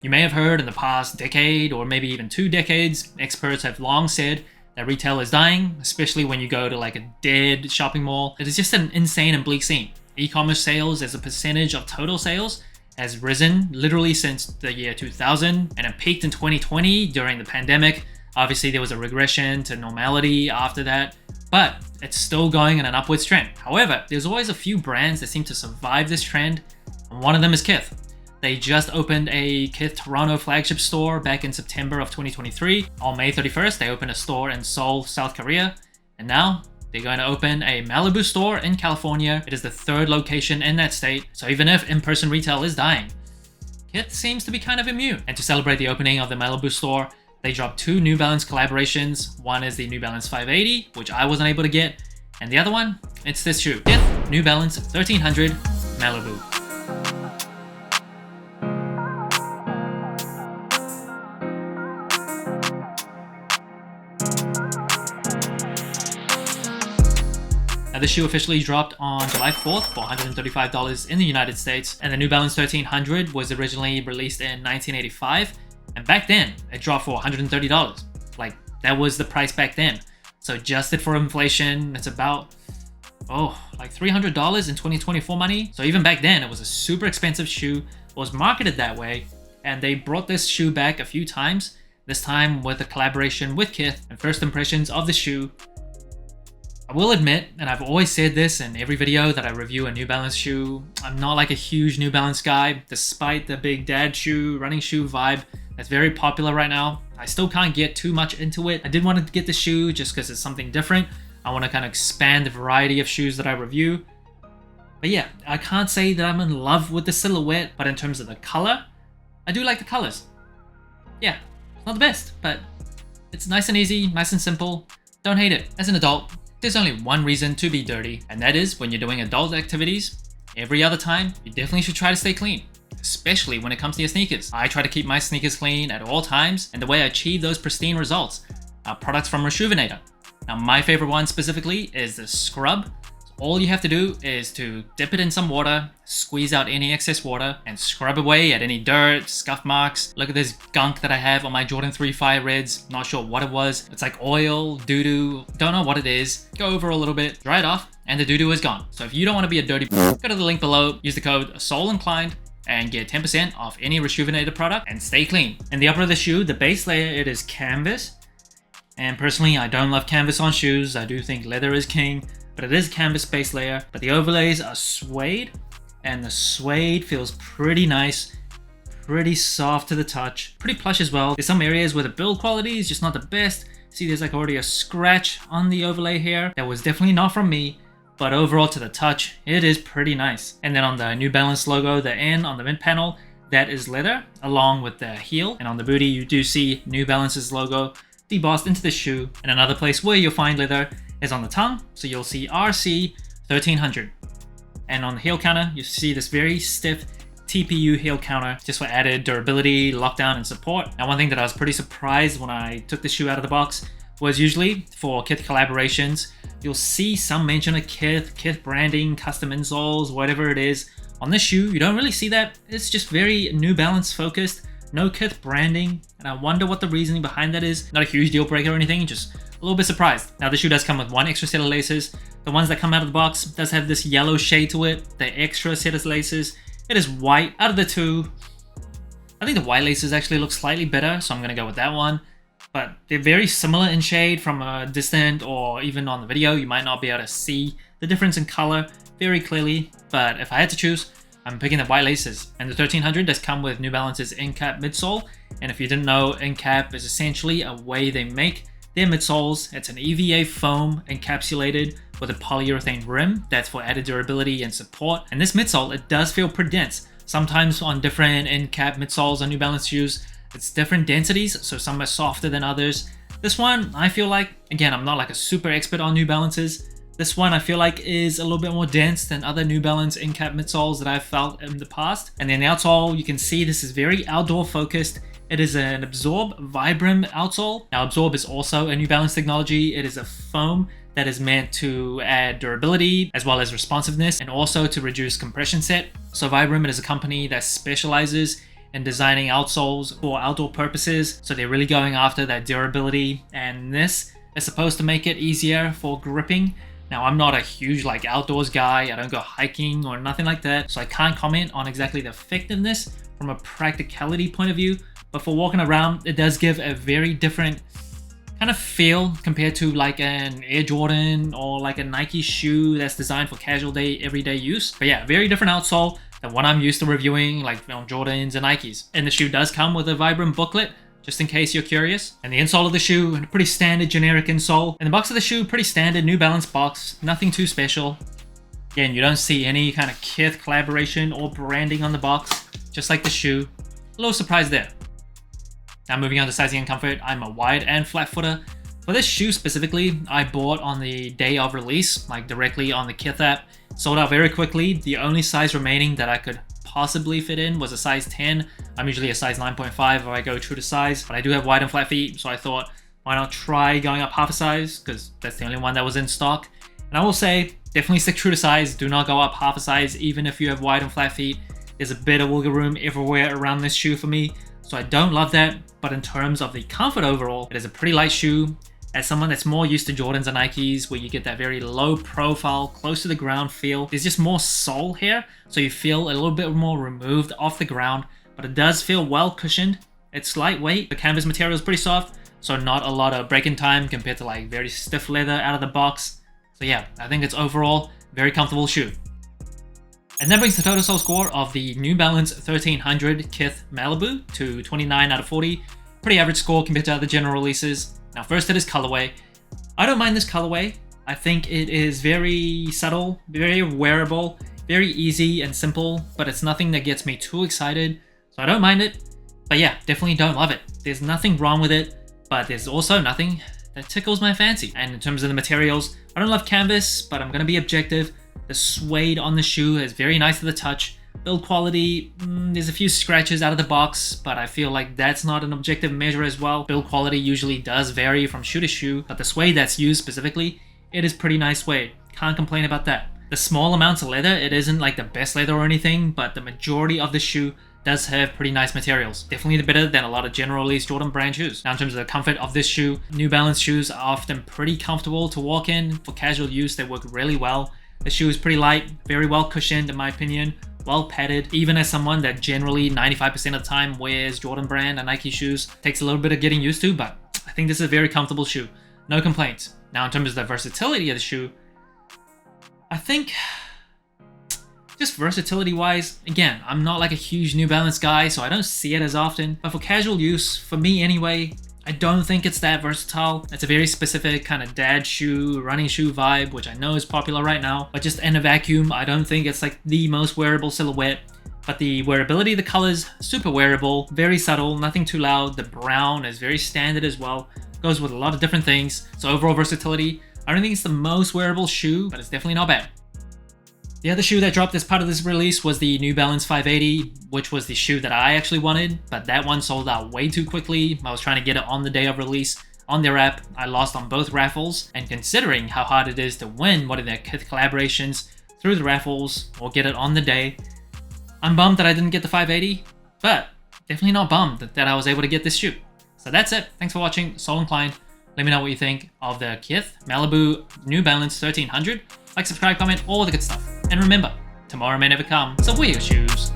You may have heard in the past decade or maybe even 2 decades, experts have long said that retail is dying, especially when you go to like a dead shopping mall. It is just an insane and bleak scene. E-commerce sales as a percentage of total sales has risen literally since the year 2000, and it peaked in 2020 during the pandemic. Obviously, there was a regression to normality after that, but it's still going in an upwards trend. However, there's always a few brands that seem to survive this trend, and one of them is Kith. They just opened a Kith Toronto flagship store back in September of 2023. On May 31st, they opened a store in Seoul, South Korea, and now they're going to open a Malibu store in California. It is the 3rd location in that state, so even if in-person retail is dying, Kith seems to be kind of immune. And to celebrate the opening of the Malibu store, they dropped 2 New Balance collaborations. One is the New Balance 580, which I wasn't able to get, and the other one, it's this shoe, Kith New Balance 1300 Malibu. The shoe officially dropped on July 4th for $135 in the United States, and the New Balance 1300 was originally released in 1985, and back then it dropped for $130. Like, that was the price back then. So adjusted for inflation, it's about like $300 in 2024 money. So even back then, it was a super expensive shoe. It was marketed that way, and they brought this shoe back a few times, this time with a collaboration with Kith. And first impressions of the shoe, I will admit, and I've always said this in every video that I review a New Balance shoe, I'm not like a huge New Balance guy. Despite the big dad shoe, running shoe vibe that's very popular right now, I still can't get too much into it. I did want to get the shoe just because it's something different. I want to kind of expand the variety of shoes that I review. But yeah, I can't say that I'm in love with the silhouette, but in terms of the color, I do like the colors. Yeah, it's not the best, but it's nice and easy, nice and simple. Don't hate it. As an adult, there's only one reason to be dirty, and that is when you're doing adult activities. Every other time, you definitely should try to stay clean, especially when it comes to your sneakers. I try to keep my sneakers clean at all times, and the way I achieve those pristine results are products from Reshoevn8r. Now, my favorite one specifically is the scrub. All you have to do is to dip it in some water, squeeze out any excess water, and scrub away at any dirt, scuff marks. Look at this gunk that I have on my Jordan 3 Fire Reds. Not sure what it was. It's like oil, doo-doo, don't know what it is. Go over a little bit, dry it off, and the doo-doo is gone. So if you don't want to be a dirty go to the link below, use the code SOULINCLINED, and get 10% off any Reshoevn8r product, and stay clean. In the upper of the shoe, the base layer, it is canvas. And personally, I don't love canvas on shoes. I do think leather is king, but it is canvas base layer. But the overlays are suede, and the suede feels pretty nice, pretty soft to the touch, pretty plush as well. There's some areas where the build quality is just not the best. See, there's like already a scratch on the overlay here. That was definitely not from me, but overall to the touch, it is pretty nice. And then on the New Balance logo, the N on the mid panel, that is leather, along with the heel. And on the booty, you do see New Balance's logo debossed into the shoe. And another place where you'll find leather is on the tongue, so you'll see RC 1300. And on the heel counter, you see this very stiff TPU heel counter, just for added durability, lockdown, and support. Now, one thing that I was pretty surprised when I took the shoe out of the box was usually for Kith collaborations, you'll see some mention of Kith branding, custom insoles, whatever it is. On this shoe, you don't really see that. It's just very New Balance focused, no Kith branding, and I wonder what the reasoning behind that is. Not a huge deal breaker or anything, just a little bit surprised. Now, the shoe does come with one extra set of laces. The ones that come out of the box does have this yellow shade to it. The extra set of laces, it is white. Out of the two, I think the white laces actually look slightly better, so I'm gonna go with that one. But they're very similar in shade from a distant, or even on the video, you might not be able to see the difference in color very clearly. But if I had to choose, I'm picking the white laces. And the 1300 does come with New Balance's Incap midsole. And if you didn't know, Incap is essentially a way they make their midsoles. It's an EVA foam encapsulated with a polyurethane rim that's for added durability and support. And this midsole, it does feel pretty dense. Sometimes on different Incap midsoles on New Balance shoes, it's different densities, so some are softer than others. This one, I feel like, again, I'm not like a super expert on New Balances. This one I feel like is a little bit more dense than other New Balance Incap midsoles that I've felt in the past. And then the outsole, you can see this is very outdoor focused. It is an Absorb Vibram outsole. Now, Absorb is also a New Balance technology. It is a foam that is meant to add durability as well as responsiveness, and also to reduce compression set. So Vibram is a company that specializes in designing outsoles for outdoor purposes, so they're really going after that durability, and this is supposed to make it easier for gripping. Now, I'm not a huge outdoors guy, I don't go hiking or nothing like that, so I can't comment on exactly the effectiveness from a practicality point of view, but for walking around, it does give a very different kind of feel compared to an Air Jordan or a Nike shoe that's designed for casual everyday use. But yeah, very different outsole than what I'm used to reviewing, Jordans and Nikes. And the shoe does come with a Vibram booklet, just in case you're curious. And the insole of the shoe, a pretty standard generic insole. And the box of the shoe, pretty standard New Balance box, nothing too special. Again, you don't see any kind of Kith collaboration or branding on the box, just like the shoe. A little surprise there. Now moving on to sizing and comfort, I'm a wide and flat footer. For this shoe specifically, I bought on the day of release, directly on the Kith app. Sold out very quickly. The only size remaining that I could possibly fit in was a size 10. I'm usually a size 9.5 if I go true to size, but I do have wide and flat feet, so I thought, why not try going up half a size, because that's the only one that was in stock. And I will say, definitely stick true to size. Do not go up half a size, even if you have wide and flat feet. There's a bit of wiggle room everywhere around this shoe for me, so I don't love that. But in terms of the comfort overall, it is a pretty light shoe. As someone that's more used to Jordans and Nikes, where you get that very low profile, close to the ground feel, there's just more sole here, so you feel a little bit more removed off the ground, but it does feel well cushioned. It's lightweight, the canvas material is pretty soft, so not a lot of break-in time compared to very stiff leather out of the box. So yeah, I think it's overall very comfortable shoe. And that brings the total sole score of the New Balance 1300 Kith Malibu to 29 out of 40. Pretty average score compared to other general releases. Now first, it is colorway. I don't mind this colorway. I think it is very subtle, very wearable, very easy and simple, but it's nothing that gets me too excited, so I don't mind it. But yeah, definitely don't love it. There's nothing wrong with it, but there's also nothing that tickles my fancy. And in terms of the materials, I don't love canvas, but I'm gonna be objective. The suede on the shoe is very nice to the touch. Build quality, there's a few scratches out of the box, but I feel like that's not an objective measure as well. Build quality usually does vary from shoe to shoe, but the suede that's used specifically, it is pretty nice suede. Can't complain about that. The small amounts of leather, it isn't the best leather or anything, but the majority of the shoe does have pretty nice materials. Definitely better than a lot of general release Jordan brand shoes. Now in terms of the comfort of this shoe, New Balance shoes are often pretty comfortable to walk in. For casual use, they work really well. The shoe is pretty light, very well cushioned in my opinion, well padded. Even as someone that generally 95% of the time wears Jordan brand and Nike shoes, takes a little bit of getting used to, but I think this is a very comfortable shoe. No complaints. Now in terms of the versatility of the shoe, I think just versatility wise, again, I'm not a huge New Balance guy, so I don't see it as often, but for casual use, for me anyway, I don't think it's that versatile. It's a very specific kind of dad shoe, running shoe vibe, which I know is popular right now, but just in a vacuum, I don't think it's the most wearable silhouette. But the wearability of the colors, super wearable, very subtle, nothing too loud. The brown is very standard as well, goes with a lot of different things. So overall versatility, I don't think it's the most wearable shoe, but it's definitely not bad. The other shoe that dropped as part of this release was the New Balance 580, which was the shoe that I actually wanted, but that one sold out way too quickly. I was trying to get it on the day of release on their app. I lost on both raffles, and considering how hard it is to win one of their Kith collaborations through the raffles or get it on the day, I'm bummed that I didn't get the 580, but definitely not bummed that I was able to get this shoe. So that's it. Thanks for watching. Sole Inclined. Let me know what you think of the Kith Malibu New Balance 1300. Like, subscribe, comment, all the good stuff. And remember, tomorrow may never come, so wear your shoes.